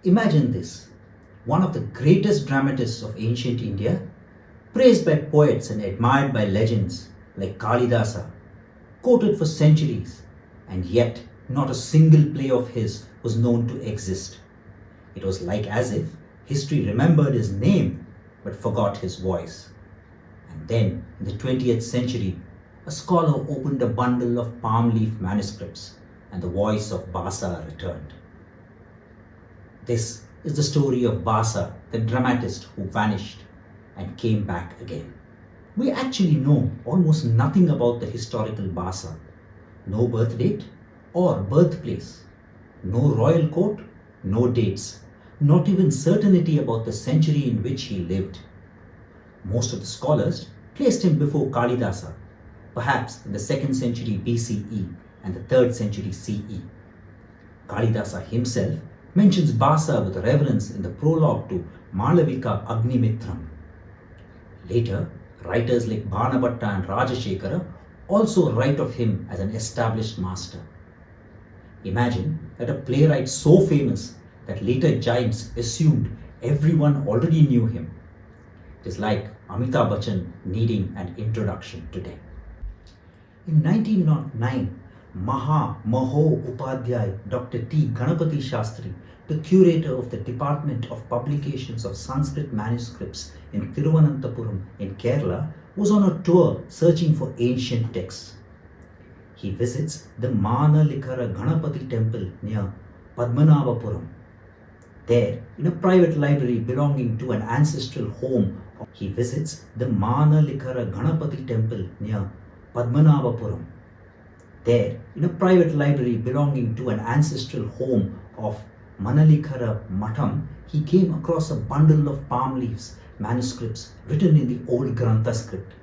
Imagine this, one of the greatest dramatists of ancient India, praised by poets and admired by legends like Kalidasa, quoted for centuries, and yet not a single play of his was known to exist. It was like as if history remembered his name but forgot his voice. And then, in the 20th century, a scholar opened a bundle of palm leaf manuscripts and the voice of Bhasa returned. This is the story of Bhasa, the dramatist who vanished and came back again. We actually know almost nothing about the historical Bhasa. No birth date or birthplace, no royal court, no dates, not even certainty about the century in which he lived. Most of the scholars placed him before Kalidasa, perhaps in the 2nd century BCE and the 3rd century CE. Kalidasa himself mentions Bhasa with reverence in the prologue to Malavika Agnimitram. Later, writers like Banabhatta and Rajashekara also write of him as an established master. Imagine that a playwright so famous that later giants assumed everyone already knew him. It is like Amitabh Bachchan needing an introduction today. In 1909, Maho Upadhyay Dr. T. Ganapati Shastri, the curator of the Department of Publications of Sanskrit Manuscripts in Thiruvananthapuram in Kerala, was on a tour searching for ancient texts. He visits the Manalikara Ganapati temple near Padmanabhapuram. There, in a private library belonging to an ancestral home, he visits the Manalikara Ganapati temple near Padmanabhapuram. There, in a private library belonging to an ancestral home of Manalikara Matham, he came across a bundle of palm leaves, manuscripts written in the old Grantha script,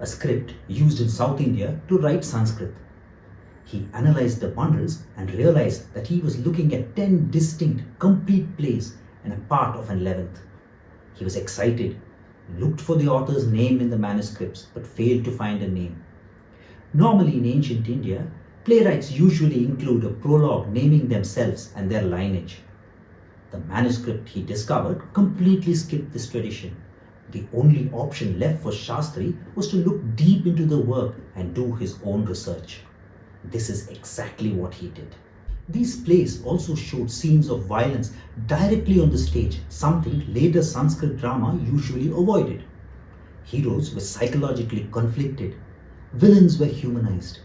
a script used in South India to write Sanskrit. He analyzed the bundles and realized that he was looking at 10 distinct, complete plays and a part of an 11th. He was excited, looked for the author's name in the manuscripts but failed to find a name. Normally in ancient India, playwrights usually include a prologue naming themselves and their lineage. The manuscript he discovered completely skipped this tradition. The only option left for Shastri was to look deep into the work and do his own research. This is exactly what he did. These plays also showed scenes of violence directly on the stage, something later Sanskrit drama usually avoided. Heroes were psychologically conflicted. Villains were humanized.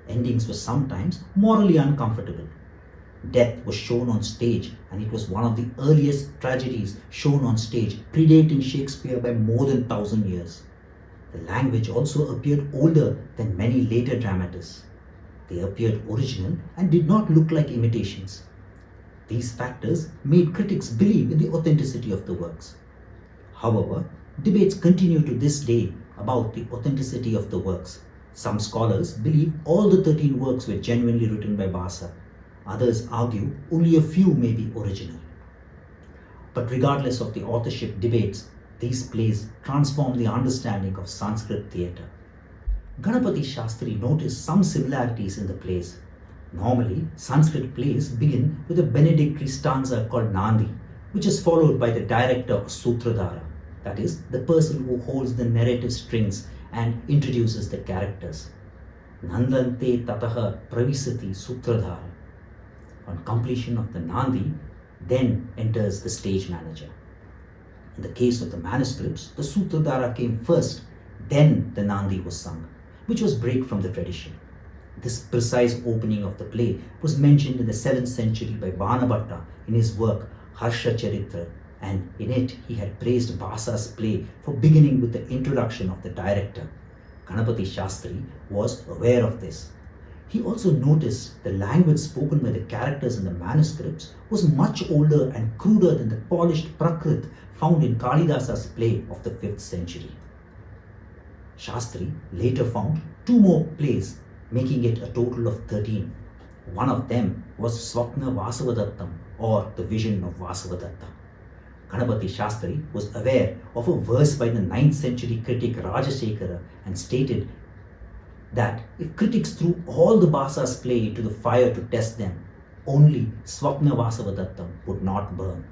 Endings were sometimes morally uncomfortable. Death was shown on stage, and it was one of the earliest tragedies shown on stage, predating Shakespeare by more than 1,000 years. The language also appeared older than many later dramatists. They appeared original and did not look like imitations. These factors made critics believe in the authenticity of the works. However, debates continue to this day about the authenticity of the works. Some scholars believe all the 13 works were genuinely written by Bhasa. Others argue only a few may be original. But regardless of the authorship debates, these plays transform the understanding of Sanskrit theatre. Ganapati Shastri noticed some similarities in the plays. Normally, Sanskrit plays begin with a benedictory stanza called Nandi, which is followed by the director or Sutradhara, that is, the person who holds the narrative strings and introduces the characters. Nandante tataha pravisati Sutradhara. On completion of the Nandi, then enters the stage manager. In the case of the manuscripts, the Sutradhara came first, then the Nandi was sung, which was break from the tradition. This precise opening of the play was mentioned in the 7th century by Banabhatta in his work Harsha Charitra, and in it he had praised Bhasa'S play for beginning with the introduction of the director. Ganapati Shastri was aware of this. He also noticed the language spoken by the characters in the manuscripts was much older and cruder than the polished Prakrit found in Kalidasa's play of the 5th century. Shastri later found 2 more plays, making it a total of 13. One of them was Swapna Vasavadattam, or the Vision of Vasavadatta. Ganapati Shastri was aware of a verse by the 9th century critic Rajasekhara and stated that if critics threw all the Bhasa'S play into the fire to test them, only Swapna Vasavadattam would not burn.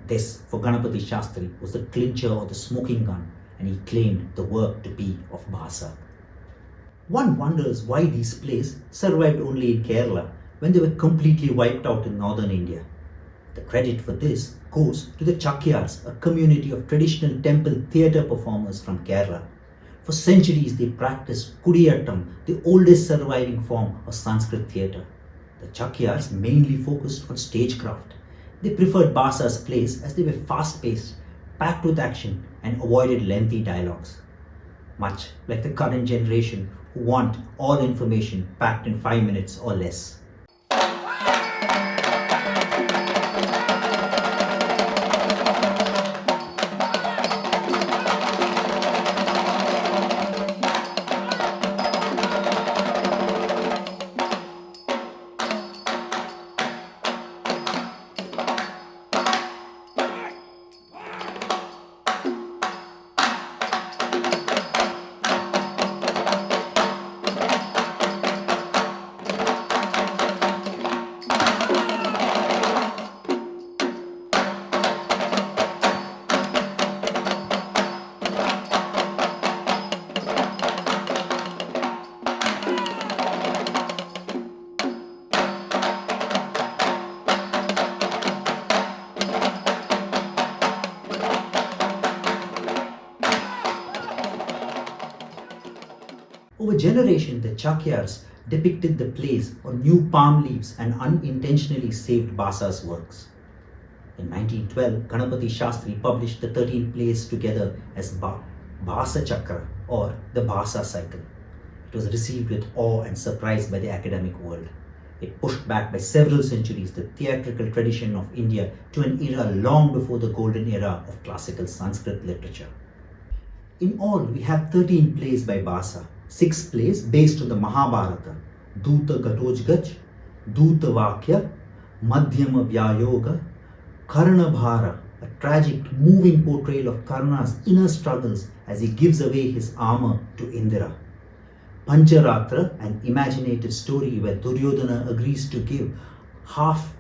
This, for Ganapati Shastri, was the clincher or the smoking gun, and he claimed the work to be of Bhasa. One wonders why these plays survived only in Kerala when they were completely wiped out in northern India. The credit for this goes to the Chakyars, a community of traditional temple theatre performers from Kerala. For centuries they practiced Kudiyattam, the oldest surviving form of Sanskrit theatre. The Chakyars mainly focused on stagecraft. They preferred Bhasa'S plays as they were fast-paced, packed with action and avoided lengthy dialogues. Much like the current generation who want all information packed in 5 minutes or less. Over generations, the Chakyars depicted the plays on new palm leaves and unintentionally saved Bhasa'S works. In 1912, Ganapati Shastri published the 13 plays together as Bhasa Chakra or the Bhasa cycle. It was received with awe and surprise by the academic world. It pushed back by several centuries the theatrical tradition of India to an era long before the golden era of classical Sanskrit literature. In all, we have 13 plays by Bhasa. 6 plays based on the Mahabharata, Duta Gatojgaj, Duta Vakya, Madhyama Vyayoga, Karna Bhara, a tragic, moving portrayal of Karna's inner struggles as he gives away his armor to Indira. Pancharatra, an imaginative story where Duryodhana agrees to give half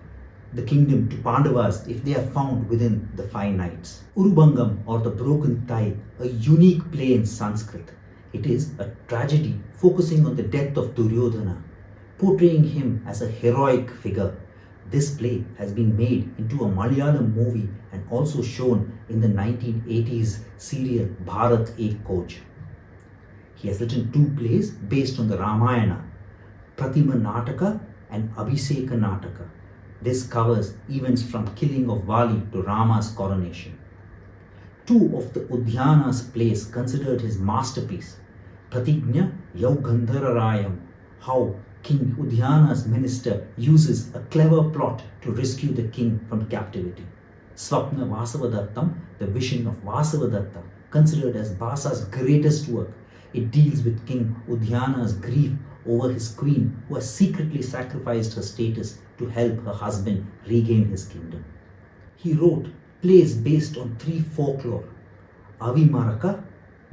the kingdom to Pandavas if they are found within the 5 nights. Urubangam, or the broken tithe, a unique play in Sanskrit. It is a tragedy focusing on the death of Duryodhana, portraying him as a heroic figure. This play has been made into a Malayalam movie and also shown in the 1980s serial Bharath Ek Coach. He has written 2 plays based on the Ramayana, Pratima Nataka and Abhiseka Nataka. This covers events from killing of Vali to Rama's coronation. 2 of the Udhyana's plays considered his masterpiece, Pratignya Yaugandhararayam, how King Udhyana's minister uses a clever plot to rescue the king from captivity. Swapna Vasavadattam, the vision of Vasavadatta, considered as Bhasa's greatest work. It deals with King Udhyana's grief over his queen who has secretly sacrificed her status to help her husband regain his kingdom. He wrote plays based on 3 folklore, Avimaraka,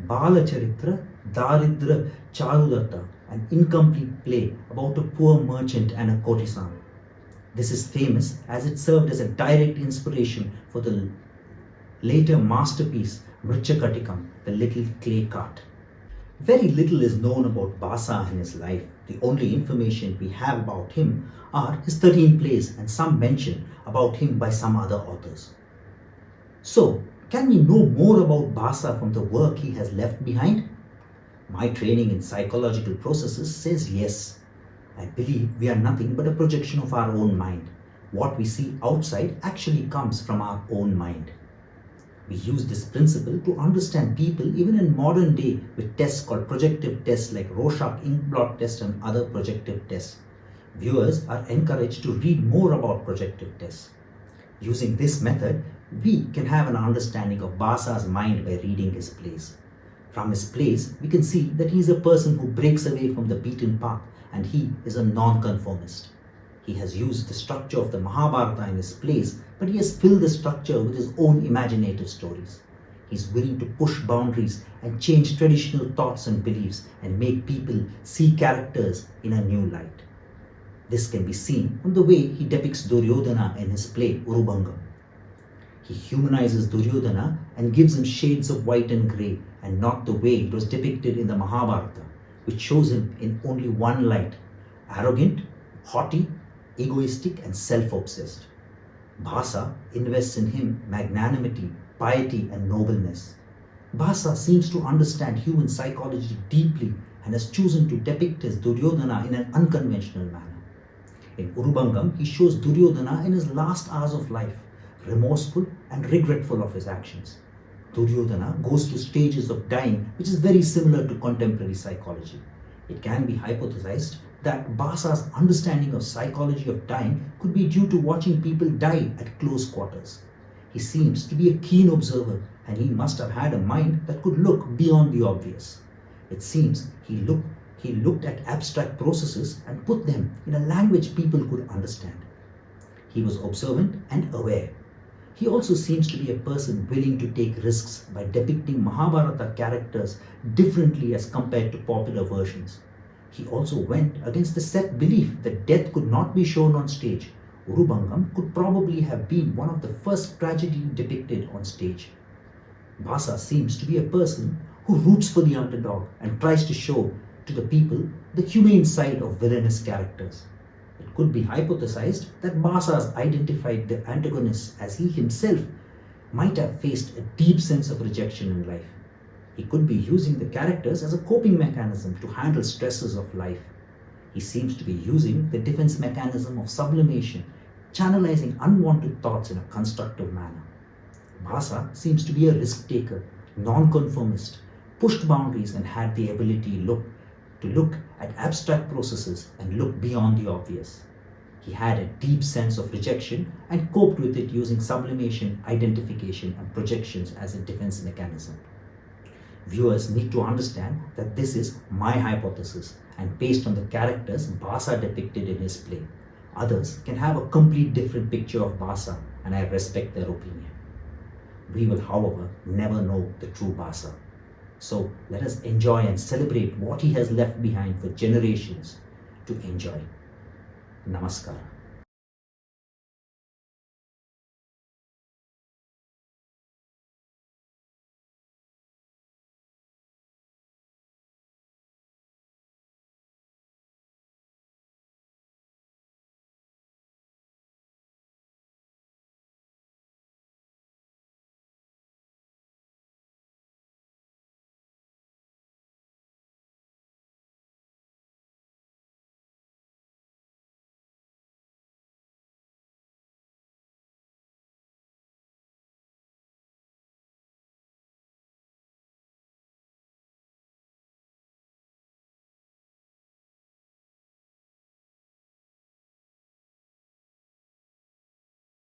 Balacharitra, Daridra Charudatta, an incomplete play about a poor merchant and a courtesan. This is famous as it served as a direct inspiration for the later masterpiece Mrichakatikam, the little clay cart. Very little is known about Bhasa and his life. The only information we have about him are his 13 plays and some mention about him by some other authors. So, can we know more about Bhasa from the work he has left behind? My training in psychological processes says yes. I believe we are nothing but a projection of our own mind. What we see outside actually comes from our own mind. We use this principle to understand people even in modern day with tests called projective tests like Rorschach inkblot test and other projective tests. Viewers are encouraged to read more about projective tests. Using this method, we can have an understanding of Bhasa's mind by reading his plays. From his plays, we can see that he is a person who breaks away from the beaten path and he is a non-conformist. He has used the structure of the Mahabharata in his plays but he has filled the structure with his own imaginative stories. He's willing to push boundaries and change traditional thoughts and beliefs and make people see characters in a new light. This can be seen from the way he depicts Duryodhana in his play Urubangam. He humanizes Duryodhana and gives him shades of white and grey, and not the way it was depicted in the Mahabharata, which shows him in only one light: arrogant, haughty, egoistic and self-obsessed. Bhasa invests in him magnanimity, piety and nobleness. Bhasa seems to understand human psychology deeply and has chosen to depict his Duryodhana in an unconventional manner. In Urubangam, he shows Duryodhana in his last hours of life, remorseful and regretful of his actions. Duryodhana goes through stages of dying which is very similar to contemporary psychology. It can be hypothesized that Bhasa's understanding of psychology of dying could be due to watching people die at close quarters. He seems to be a keen observer, and he must have had a mind that could look beyond the obvious. It seems he looked at abstract processes and put them in a language people could understand. He was observant and aware. He also seems to be a person willing to take risks by depicting Mahabharata characters differently as compared to popular versions. He also went against the set belief that death could not be shown on stage. Urubangam could probably have been one of the first tragedies depicted on stage. Bhasa seems to be a person who roots for the underdog and tries to show to the people the humane side of villainous characters. It could be hypothesized that Bhasa's identified the antagonists as he himself might have faced a deep sense of rejection in life. He could be using the characters as a coping mechanism to handle stresses of life. He seems to be using the defense mechanism of sublimation, channelizing unwanted thoughts in a constructive manner. Bhasa seems to be a risk taker, nonconformist, pushed boundaries and had the ability to look at abstract processes and look beyond the obvious. He had a deep sense of rejection and coped with it using sublimation, identification and projections as a defense mechanism. Viewers need to understand that this is my hypothesis and based on the characters Bhasa depicted in his play. Others can have a complete different picture of Bhasa and I respect their opinion. We will, however, never know the true Bhasa. So let us enjoy and celebrate what he has left behind for generations to enjoy. Namaskar.